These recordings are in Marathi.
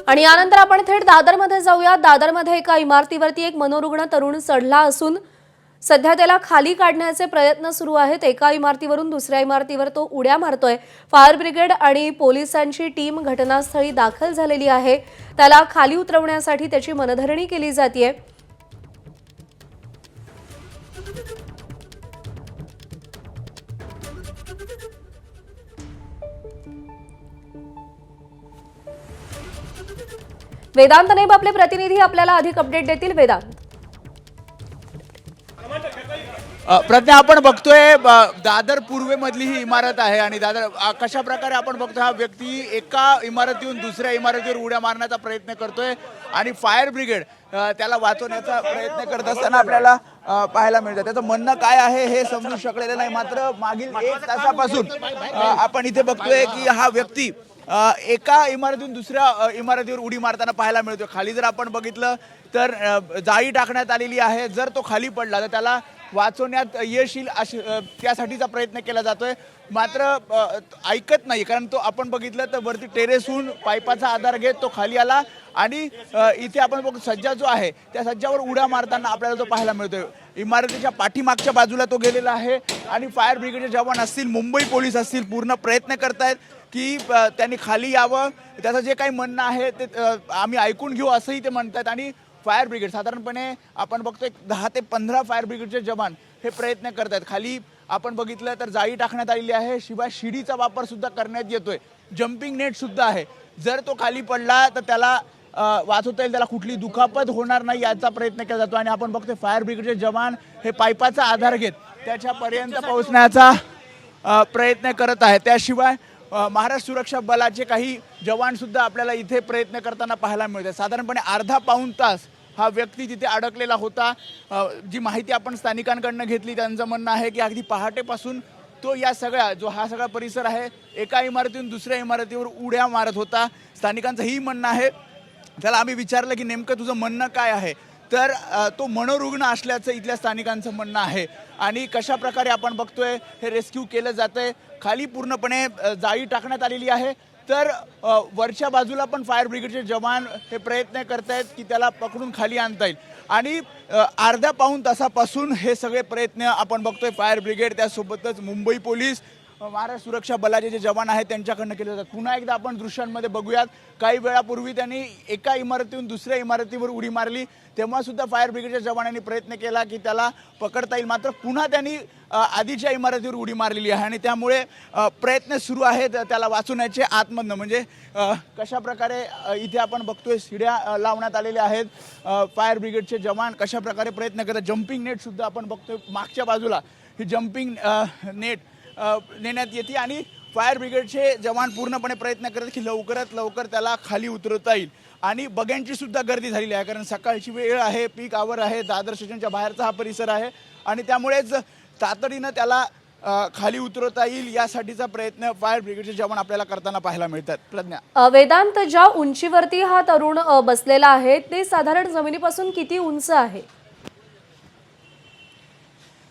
आणि यानंतर आपण थेट दादरमध्ये जाऊया। दादरमध्ये एका इमारतीवरती एक मनोरुग्ण तरुण चढला असून सध्या त्याला खाली काढण्याचे प्रयत्न सुरू आहेत। एका इमारतीवरून दुसऱ्या इमारतीवर तो उड्या मारतोय। फायर ब्रिगेड आणि पोलिसांची टीम घटनास्थळी दाखल झालेली आहे। त्याला खाली उतरवण्यासाठी त्याची मनधरणी केली जातेय। वेदांत नेब आपले प्रतिनिधी आपल्याला अधिक अपडेट देतील। वेदांत, प्रज्ञा, आपण बघतोय दादर पूर्वेमधली ही इमारत आहे आणि दादर कशा प्रकारे आपण बघतो हा व्यक्ती एका इमारतीहून दुसऱ्या इमारतीवर उड्या मारण्याचा प्रयत्न करतोय आणि फायर ब्रिगेड त्याला वाचवण्याचा प्रयत्न करत असताना आपल्याला पाहायला मिळतं। त्याचं म्हणणं काय आहे हे समजू शकलेलं नाही, मात्र मागील 1 तासापासून आपण इथे बघतोय की हा व्यक्ती एका इमारतीतून दुसऱ्या इमारतीवर उडी मारताना पाहायला मिळतो। खाली जर आपण बघितलं तर जाळी टाकण्यात आलेली आहे। जर तो खाली पडला तर त्याला वाचवण्यात यश येईल त्यासाठीचा प्रयत्न केला जातोय, मात्र ऐकत नाही। कारण तो आपण बघितलं तर वरती टेरेसहून पाईपाचा आधार घेत तो खाली आला आणि इथे आपण बघू सज्जा जो आहे त्या सज्जावर उड्या मारताना आपल्याला तो पाहायला मिळतोय। इमारतीच्या पाठीमागच्या बाजूला तो गेलेला आहे आणि फायर ब्रिगेडचे जवान असतील, मुंबई पोलीस असतील, पूर्ण प्रयत्न करतायत की त्यांनी खाली यावं। त्याचं जे काही म्हणणं आहे ते आम्ही ऐकून घेऊ असंही ते म्हणतात। आणि फायर ब्रिगेड साधारणपणे आपण बघतोय 10 ते 15 फायर ब्रिगेडचे जवान हे प्रयत्न करतात। खाली आपण बघितलं तर जाळी टाकण्यात आलेली आहे, शिवाय शिडीचा वापर सुद्धा करण्यात येतोय, जम्पिंग नेट सुद्धा आहे। जर तो खाली पडला तर त्याला वाचवता येईल, त्याला कुठली दुखापत होणार नाही याचा प्रयत्न केला जातो। आणि आपण बघतोय फायर ब्रिगेडचे जवान हे पाईपाचा आधार घेत त्याच्यापर्यंत पोहोचण्याचा प्रयत्न करत आहेत। त्याशिवाय महाराष्ट्र सुरक्षा बलाचे काही जवान सुद्धा आपल्याला इथे प्रयत्न करताना पाहायला मिळतात। साधारणपणे अर्धा पाऊण तास हा व्यक्ती तिथे अडकलेला होता। जी माहिती आपण स्थानिकांकडून घेतली त्यांचं म्हणणं आहे की अगदी पहाटेपासून तो या सगळ्या हा सगळा परिसर आहे एका इमारतीतून दुसऱ्या इमारतीवर उड्या मारत होता। स्थानिकांचं ही म्हणणं आहे, त्याला आम्ही विचारलं की नेमकं तुझं म्हणणं काय आहे, तर तो मनोरुग्ण असल्याचं इथल्या स्थानिकांचं म्हणणं आहे। आणि कशा प्रकारे आपण बघतोय हे रेस्क्यू केलं जातंय। खाली पूर्णपणे जाळी टाकण्यात आलेली आहे, तर वरच्या बाजूला पण फायर ब्रिगेडचे जवान हे प्रयत्न करतायत की त्याला पकडून खाली आणता येईल। आणि अर्ध्या पाऊण तासापासून हे सगळे प्रयत्न आपण बघतोय फायर ब्रिगेड त्यासोबतच मुंबई पोलीस, महाराष्ट्र सुरक्षा बलाचे जे जवान आहेत त्यांच्याकडनं केले जातात। पुन्हा एकदा आपण दृश्यांमध्ये बघूयात, काही वेळापूर्वी त्यांनी एका इमारतीतून दुसऱ्या इमारतीवर उडी मारली तेव्हा सुद्धा फायर ब्रिगेडच्या जवानांनी प्रयत्न केला की त्याला पकडता येईल, मात्र पुन्हा त्यांनी आधीच्या इमारतीवर उडी मारलेली आहे। आणि त्यामुळे प्रयत्न सुरू आहेत त्याला वाचवण्याचे आतमधनं। म्हणजे कशा प्रकारे इथे आपण बघतोय शिड्या लावण्यात आलेल्या आहेत, फायर ब्रिगेडचे जवान कशा प्रकारे प्रयत्न करतात। जम्पिंग नेट सुद्धा आपण बघतोय मागच्या बाजूला, ही जम्पिंग नेट नेण्यात येते आणि फायर ब्रिगेडचे जवान पूर्णपणे प्रयत्न करतात की लवकरात लवकर त्याला खाली उतरवता येईल। आणि बघ्यांची सुद्धा गर्दी झालेली आहे, कारण सकाळची वेळ आहे, पीक आवर आहे, दादर स्टेशनच्या बाहेरचा हा परिसर आहे आणि त्यामुळेच तातडीनं त्याला खाली उतरवता येईल यासाठीचा प्रयत्न फायर ब्रिगेडचे जवान आपल्याला करताना पाहायला मिळतात। प्रज्ञा, वेदांत, ज्या उंचीवरती हा तरुण बसलेला आहे ते साधारण जमिनीपासून किती उंच आहे?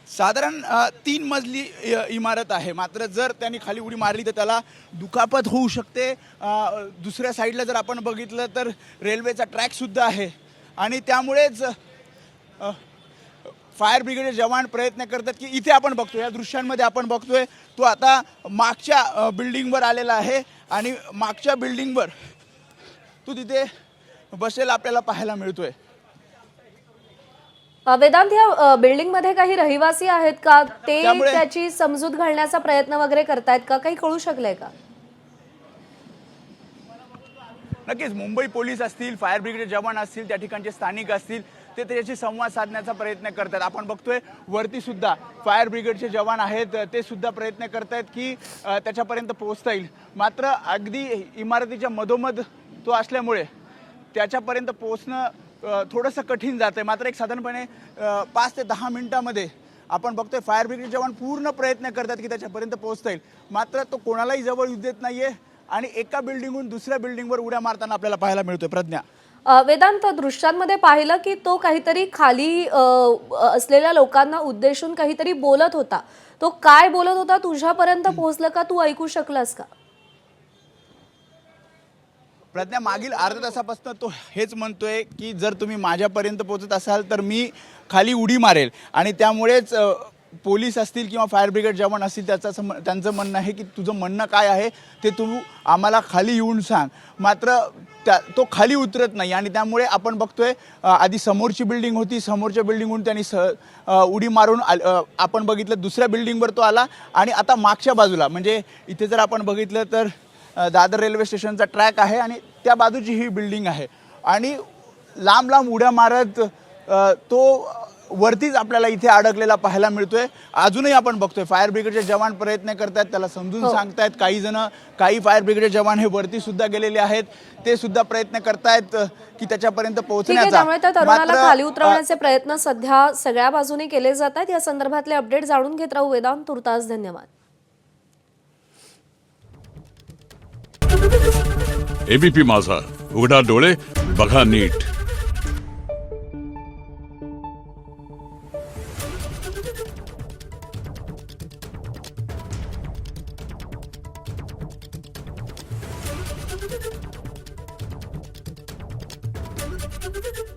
साधारण 3 मजली इमारत आहे, मात्र जर त्यांनी खाली उडी मारली तर त्याला दुखापत होऊ शकते। दुसऱ्या साईडला जर आपण बघितलं तर रेल्वेचा ट्रॅकसुद्धा आहे आणि त्यामुळेच फायर ब्रिगेडचे जवान प्रयत्न करतात की इथे आपण बघतोय, या दृश्यांमध्ये आपण बघतोय तो आता मागच्या बिल्डिंगवर आलेला आहे आणि मागच्या बिल्डिंगवर तो तिथे बसलेला आपल्याला पाहायला मिळतोय। वेदांत, या बिल्डिंग मध्ये काही रहिवासी आहेत का? ते त्याची समजूत घालण्याचा प्रयत्न वगैरे करतायत का? काही कळू शकलंय का? नक्कीच मुंबई पोलीस असतील, फायर ब्रिगेडचे जवान असतील, त्या ठिकाणचे स्थानिक असतील, ते त्याच्याशी संवाद साधण्याचा प्रयत्न करतात। आपण बघतोय वरती सुद्धा फायर ब्रिगेडचे जवान आहेत, ते सुद्धा प्रयत्न करतायत की त्याच्यापर्यंत पोहोचता येईल, मात्र अगदी इमारतीच्या मधोमध तो असल्यामुळे त्याच्यापर्यंत पोहोचणं थोडंसं कठीण जातं आहे। मात्र एक साधारणपणे 5 ते 10 मिनिटांमध्ये आपण बघतोय फायर ब्रिगेड जवान पूर्ण प्रयत्न करतात की त्याच्यापर्यंत पोहोचता येईल, मात्र तो कोणालाही जवळ येऊ देत नाहीये आणि एका बिल्डिंगहून दुसऱ्या बिल्डिंगवर उड्या मारताना आपल्याला पाहायला मिळतोय। प्रज्ञा, वेदांत, दृश्यांमध्ये पाहिलं की तो काहीतरी खाली असलेल्या लोकांना उद्देशून काहीतरी बोलत होता। तो काय बोलत होता तुझ्यापर्यंत पोहोचलं का? तू ऐकू शकलास का? प्रज्ञा मागील अर्ध्या तासापासून तो हेच म्हणतोय की जर तुम्ही माझ्यापर्यंत पोहोचत असाल तर मी खाली उडी मारेल आणि त्यामुळेच पोलीस असतील किंवा फायर ब्रिगेड जवान असतील त्यांचं म्हणणं आहे की तुझं म्हणणं काय आहे ते तू आम्हाला खाली येऊन सांग. मात्र तो खाली उतरत नाही आणि त्यामुळे आपण बघतोय आधी समोरची बिल्डिंग होती, समोरच्या बिल्डिंगहून त्यांनी उडी मारून आपण बघितलं दुसऱ्या बिल्डिंगवर तो आला आणि आता मागच्या बाजूला म्हणजे इथे जर आपण बघितलं तर दादर रेल्वे स्टेशनचा ट्रॅक आहे आणि त्या बाजूची ही बिल्डिंग आहे आणि लांब लांब उड्या मारत तो वरतीच आपल्याला इथे अडकलेला पाहायला मिळतोय. अजूनही आपण बघतोय फायर ब्रिगेडचे जवान प्रयत्न करतायत, त्याला समजून सांगतायत. काही फायर ब्रिगेडचे जवान हे वरती सुद्धा गेलेले आहेत, ते सुद्धा प्रयत्न करतायत की त्याच्यापर्यंत ठीक आहे, पोहोचण्याचा. त्यामुळे त्या तरुणाला खाली उतरवण्याचे प्रयत्न सध्या सगळ्या बाजूने केले जात आहेत. या संदर्भातले अपडेट जाणून घेत राहू वेदांत. तुर्तास धन्यवाद. एबीपी माझा, उघडा डोळे बघा नीट. Thank you.